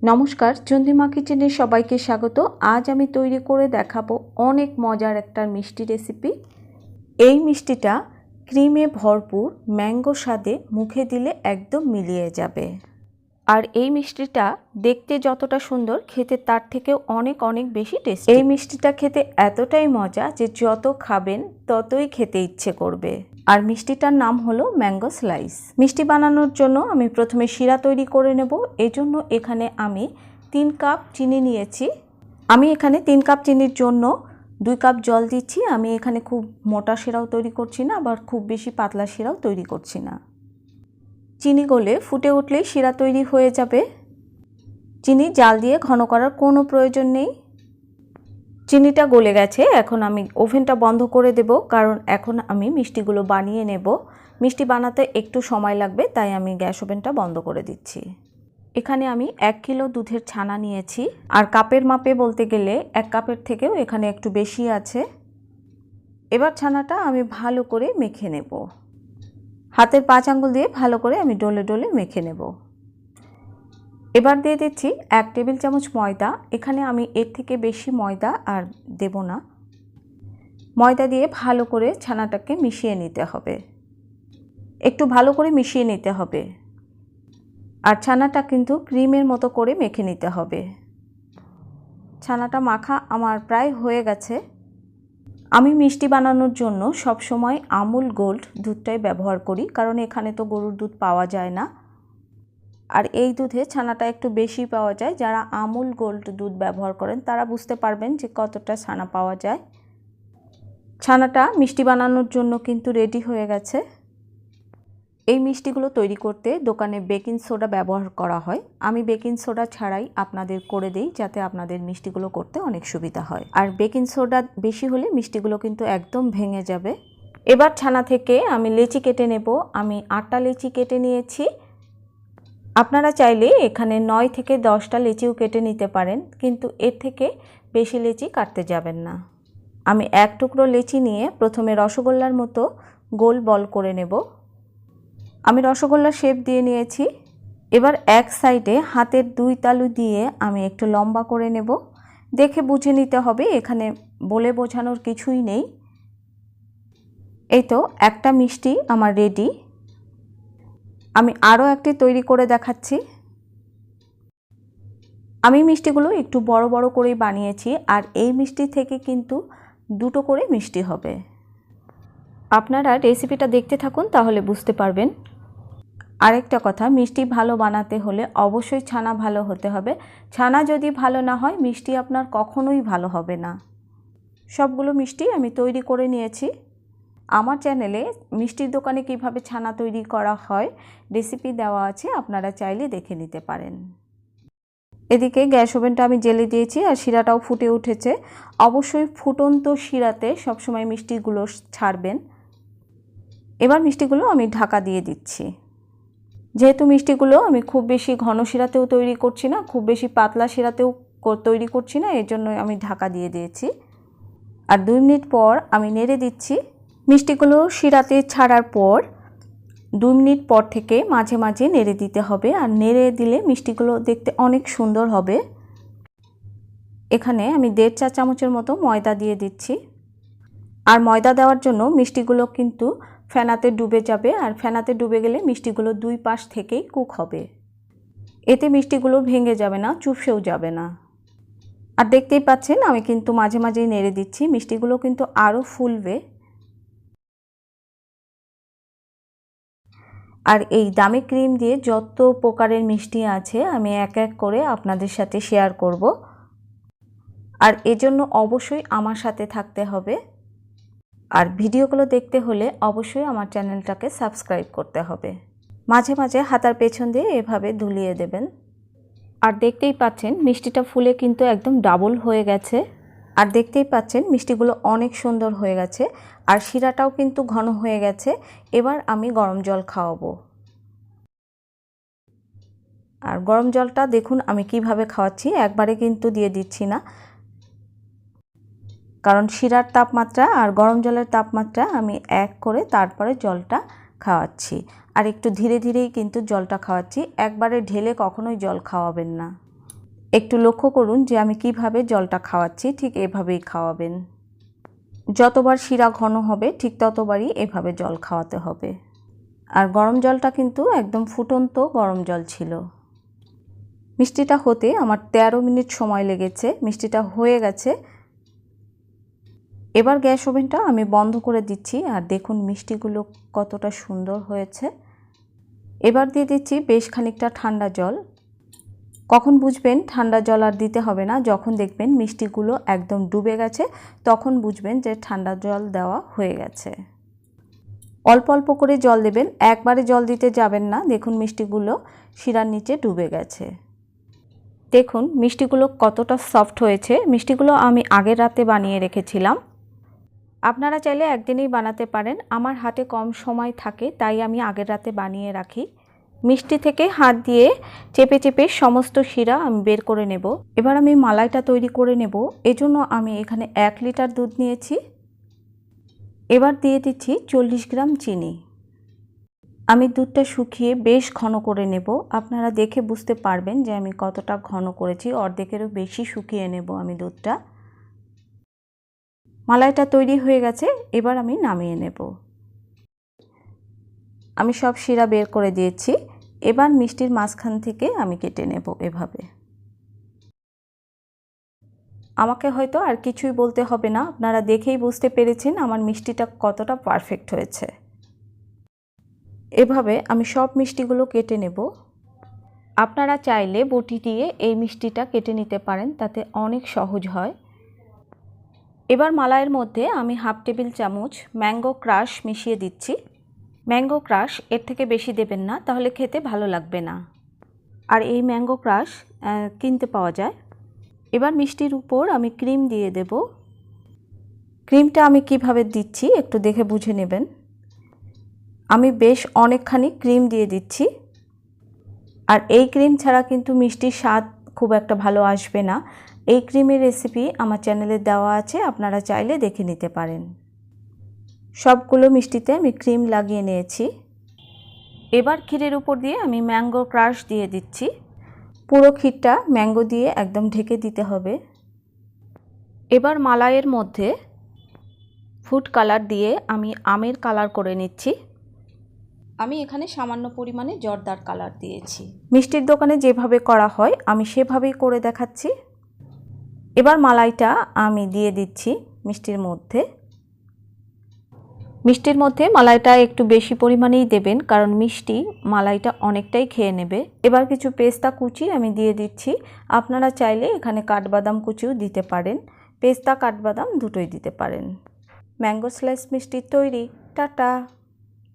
নমস্কার, চন্দ্রিমা কিচেনে সবাইকে স্বাগত। আজ আমি তৈরি করে দেখাবো অনেক মজার একটা মিষ্টি রেসিপি। এই মিষ্টিটা ক্রিমে ভরপুর, ম্যাঙ্গো স্বাদে, মুখে দিলে একদম মিলিয়ে যাবে। আর এই মিষ্টিটা দেখতে যতটা সুন্দর, খেতে তার থেকেও অনেক অনেক বেশি টেস্টি। এই মিষ্টিটা খেতে এতটাই মজা যে যত খাবেন ততই খেতে ইচ্ছে করবে। আর মিষ্টিটার নাম হলো ম্যাঙ্গো স্লাইস। মিষ্টি বানানোর জন্য আমি প্রথমে শিরা তৈরি করে নেব। এই জন্য এখানে আমি 3 কাপ চিনি নিয়েছি। আমি এখানে 3 কাপ চিনির জন্য 2 কাপ জল দিচ্ছি। আমি এখানে খুব মোটা শিরাও তৈরি করছি না, আবার খুব বেশি পাতলা শিরাও তৈরি করছি না। চিনি গলে ফুটে উঠলেই শিরা তৈরি হয়ে যাবে। চিনি জাল দিয়ে ঘন করার কোনো প্রয়োজন নেই। চিনিটা গলে গেছে, এখন আমি ওভেনটা বন্ধ করে দেব, কারণ এখন আমি মিষ্টিগুলো বানিয়ে নেব। মিষ্টি বানাতে একটু সময় লাগবে, তাই আমি গ্যাস ওভেনটা বন্ধ করে দিচ্ছি। এখানে আমি 1 কিলো দুধের ছানা নিয়েছি। আর কাপের মাপে বলতে গেলে 1 কাপের থেকেও এখানে একটু বেশি আছে। এবার ছানাটা আমি ভালো করে মেখে নেব। হাতের 5 আঙ্গুল দিয়ে ভালো করে আমি ডলে ডলে মেখে নেব। এবার দিয়ে দিচ্ছি 1 টেবিল চামচ ময়দা। এখানে আমি এর থেকে বেশি ময়দা আর দেব না। ময়দা দিয়ে ভালো করে ছানাটাকে মিশিয়ে নিতে হবে। একটু ভালো করে মিশিয়ে নিতে হবে। আর ছানাটা কিন্তু ক্রিমের মতো করে মেখে নিতে হবে। ছানাটা মাখা আমার প্রায় হয়ে গেছে। আমি মিষ্টি বানানোর জন্য সব সময় আমুল গোল্ড দুধটাই ব্যবহার করি, কারণ এখানে তো গরুর দুধ পাওয়া যায় না। আর এই দুধে ছানাটা একটু বেশি পাওয়া যায়। যারা আমুল গোল্ড দুধ ব্যবহার করেন তারা বুঝতে পারবেন যে কতটা ছানা পাওয়া যায়। ছানাটা মিষ্টি বানানোর জন্য কিন্তু রেডি হয়ে গেছে। এই মিষ্টিগুলো তৈরি করতে দোকানে বেকিং সোডা ব্যবহার করা হয়। আমি বেকিং সোডা ছাড়াই আপনাদের করে দিই, যাতে আপনাদের মিষ্টিগুলো করতে অনেক সুবিধা হয়। আর বেকিং সোডা বেশি হলে মিষ্টিগুলো কিন্তু একদম ভেঙে যাবে। এবার ছানা থেকে আমি লেচি কেটে নেব। আমি 8টা লেচি কেটে নিয়েছি। আপনারা চাইলে এখানে 9 থেকে 10টা লেচিও কেটে নিতে পারেন, কিন্তু এর থেকে বেশি লেচি কাটতে যাবেন না। আমি 1 টুকরো লেচি নিয়ে প্রথমে রসগোল্লার মতো গোল বল করে নেব। আমি রসগোল্লার শেপ দিয়ে নিয়েছি। এবার এক সাইডে হাতের 2 তালু দিয়ে আমি একটু লম্বা করে নেব। দেখে বুঝে নিতে হবে, এখানে বলে বোঝানোর কিছুই নেই। এই তো একটা মিষ্টি আমার রেডি। আমি আরও একটি তৈরি করে দেখাচ্ছি। আমি মিষ্টিগুলো একটু বড় বড় করেই বানিয়েছি, আর এই মিষ্টি থেকে কিন্তু 2টো করে মিষ্টি হবে। আপনারা রেসিপিটা দেখতে থাকুন, তাহলে বুঝতে পারবেন। আরেকটা কথা, মিষ্টি ভালো বানাতে হলে অবশ্যই ছানা ভালো হতে হবে। ছানা যদি ভালো না হয়, মিষ্টি আপনার কখনোই ভালো হবে না। সবগুলো মিষ্টি আমি তৈরি করে নিয়েছি। আমার চ্যানেলে মিষ্টির দোকানে কিভাবে ছানা তৈরি করা হয় রেসিপি দেওয়া আছে, আপনারা চাইলে দেখে নিতে পারেন। এদিকে গ্যাস ওভেনটা আমি জ্বেলে দিয়েছি, আর শিরাটাও ফুটে উঠেছে। অবশ্যই ফুটন্ত শিরাতে সবসময় মিষ্টিগুলো ছাড়বেন। এবার মিষ্টিগুলো আমি ঢাকা দিয়ে দিচ্ছি। যেহেতু মিষ্টিগুলো আমি খুব বেশি ঘন শিরাতেও তৈরি করছি না, খুব বেশি পাতলা শিরাতেও তৈরি করছি না, এর জন্য আমি ঢাকা দিয়ে দিয়েছি। আর 2 মিনিট পর আমি নেড়ে দিচ্ছি। মিষ্টিগুলো শিরাতে ছাড়ার পর 2 মিনিট পর থেকে মাঝে মাঝে নেড়ে দিতে হবে। আর নেড়ে দিলে মিষ্টিগুলো দেখতে অনেক সুন্দর হবে। এখানে আমি 1.5 চা চামচের মতো ময়দা দিয়ে দিচ্ছি। আর ময়দা দেওয়ার জন্য মিষ্টিগুলো কিন্তু ফেনাতে ডুবে যাবে, আর ফেনাতে ডুবে গেলে মিষ্টিগুলো 2 পাশ থেকেই কুক হবে। এতে মিষ্টিগুলো ভেঙে যাবে না, চুপসেও যাবে না। আর দেখতেই পাচ্ছেন আমি কিন্তু মাঝে মাঝেই নেড়ে দিচ্ছি। মিষ্টিগুলো কিন্তু আরও ফুলবে। আর এই দামি ক্রিম দিয়ে যত প্রকারের মিষ্টি আছে আমি এক এক করে আপনাদের সাথে শেয়ার করব। আর এজন্য অবশ্যই আমার সাথে থাকতে হবে। আর ভিডিওগুলো দেখতে হলে অবশ্যই আমার চ্যানেলটাকে সাবস্ক্রাইব করতে হবে। মাঝে মাঝে হাতার পেছন দিয়ে এভাবে দুলিয়ে দেবেন। আর দেখতেই পাচ্ছেন মিষ্টিটা ফুলে কিন্তু একদম ডাবল হয়ে গেছে। আর দেখতেই পাচ্ছেন মিষ্টিগুলো অনেক সুন্দর হয়ে গেছে, আর শিরাটাও কিন্তু ঘন হয়ে গেছে। এবার আমি গরম জল খাওয়াবো। আর গরম জলটা দেখুন আমি কিভাবে খাওয়াচ্ছি, একবারে কিন্তু দিয়ে দিচ্ছি না, কারণ শিরার তাপমাত্রা আর গরম জলের তাপমাত্রা আমি এক করে তারপরে জলটা খাওয়াচ্ছি। আর একটু ধীরে ধীরেই কিন্তু জলটা খাওয়াচ্ছি, একবারে ঢেলে কখনোই জল খাওয়াবেন না। একটু লক্ষ্য করুন যে আমি কিভাবে জলটা খাওয়াচ্ছি, ঠিক এভাবেই খাওয়াবেন। যতবার শিরা ঘন হবে ঠিক ততবারই এভাবে জল খাওয়াতে হবে। আর গরম জলটা কিন্তু একদম ফুটন্ত গরম জল ছিল। মিষ্টিটা হতে আমার 13 মিনিট সময় লেগেছে। মিষ্টিটা হয়ে গেছে। এবার গ্যাস ওভেনটা আমি বন্ধ করে দিচ্ছি। আর দেখুন মিষ্টিগুলো কতটা সুন্দর হয়েছে। এবার দিয়ে দিচ্ছি বেশ খানিকটা ঠান্ডা জল। কখন বুঝবেন ঠান্ডা জল আর দিতে হবে না, যখন দেখবেন মিষ্টিগুলো একদম ডুবে গেছে তখন বুঝবেন যে ঠান্ডা জল দেওয়া হয়ে গেছে। অল্প অল্প করে জল দেবেন, একবারে জল দিতে যাবেন না। দেখুন মিষ্টিগুলো শিরার নিচে ডুবে গেছে। দেখুন মিষ্টিগুলো কতটা সফট হয়েছে। মিষ্টিগুলো আমি আগের রাতে বানিয়ে রেখেছিলাম। আপনারা চাইলে একদিনেই বানাতে পারেন। আমার হাতে কম সময় থাকে তাই আমি আগের রাতে বানিয়ে রাখি। মিষ্টি থেকে হাত দিয়ে চেপে চেপে সমস্ত শিরা আমি বের করে নেব। এবার আমি মালাইটা তৈরি করে নেব। এজন্য আমি এখানে 1 লিটার দুধ নিয়েছি। এবার দিয়ে দিচ্ছি 40 গ্রাম চিনি। আমি দুধটা শুকিয়ে বেশ ঘন করে নেব। আপনারা দেখে বুঝতে পারবেন যে আমি কতটা ঘন করেছি। অর্ধেকেরও বেশি শুকিয়ে নেব আমি দুধটা। মালাইটা তৈরি হয়ে গেছে। এবার আমি নামিয়ে নেব। আমি সব শিরা বের করে দিয়েছি। এবার মিষ্টির মাঝখান থেকে আমি কেটে নেব এভাবে। আমাকে হয়তো আর কিছুই বলতে হবে না, আপনারা দেখেই বুঝতে পেরেছেন আমার মিষ্টিটা কতটা পারফেক্ট হয়েছে। এভাবে আমি সব মিষ্টিগুলো কেটে নেব। আপনারা চাইলে বটি দিয়ে এই মিষ্টিটা কেটে নিতে পারেন, তাতে অনেক সহজ হয়। এবার মালাইয়ের মধ্যে আমি হাফ টেবিল চামচ ম্যাঙ্গো ক্রাশ মিশিয়ে দিচ্ছি। ম্যাঙ্গো ক্রাশ এর থেকে বেশি দেবেন না, তাহলে খেতে ভালো লাগবে না। আর এই ম্যাঙ্গো ক্রাশ কিনতে পাওয়া যায়। এবার মিষ্টির উপর আমি ক্রিম দিয়ে দেব। ক্রিমটা আমি কিভাবে দিচ্ছি একটু দেখে বুঝে নেবেন। আমি বেশ অনেকখানি ক্রিম দিয়ে দিচ্ছি। আর এই ক্রিম ছাড়া কিন্তু মিষ্টির স্বাদ খুব একটা ভালো আসবে না। এই ক্রিমের রেসিপি আমার চ্যানেলে দেওয়া আছে, আপনারা চাইলে দেখে নিতে পারেন। সবগুলো মিষ্টিতে আমি ক্রিম লাগিয়ে নিয়েছি। এবার ক্ষীরের উপর দিয়ে আমি ম্যাঙ্গো ক্রাশ দিয়ে দিচ্ছি। পুরো ক্ষীরটা ম্যাঙ্গো দিয়ে একদম ঢেকে দিতে হবে। এবার মালাইয়ের মধ্যে ফুড কালার দিয়ে আমি আমের কালার করে নিচ্ছি। আমি এখানে সামান্য পরিমাণে জর্দার কালার দিয়েছি। মিষ্টির দোকানে যেভাবে করা হয় আমি সেভাবেই করে দেখাচ্ছি। এবার মালাইটা আমি দিয়ে দিচ্ছি মিষ্টির মধ্যে। মিষ্টির মধ্যে মালাইটা একটু বেশি পরিমাণেই দেবেন, কারণ মিষ্টি মালাইটা অনেকটাই খেয়ে নেবে। এবার কিছু পেস্তা কুচি আমি দিয়ে দিচ্ছি। আপনারা চাইলে এখানে কাঠবাদাম কুচিও দিতে পারেন। পেস্তা কাঠবাদাম দুটোই দিতে পারেন। ম্যাঙ্গো স্লাইস মিষ্টি তৈরি। টাটা।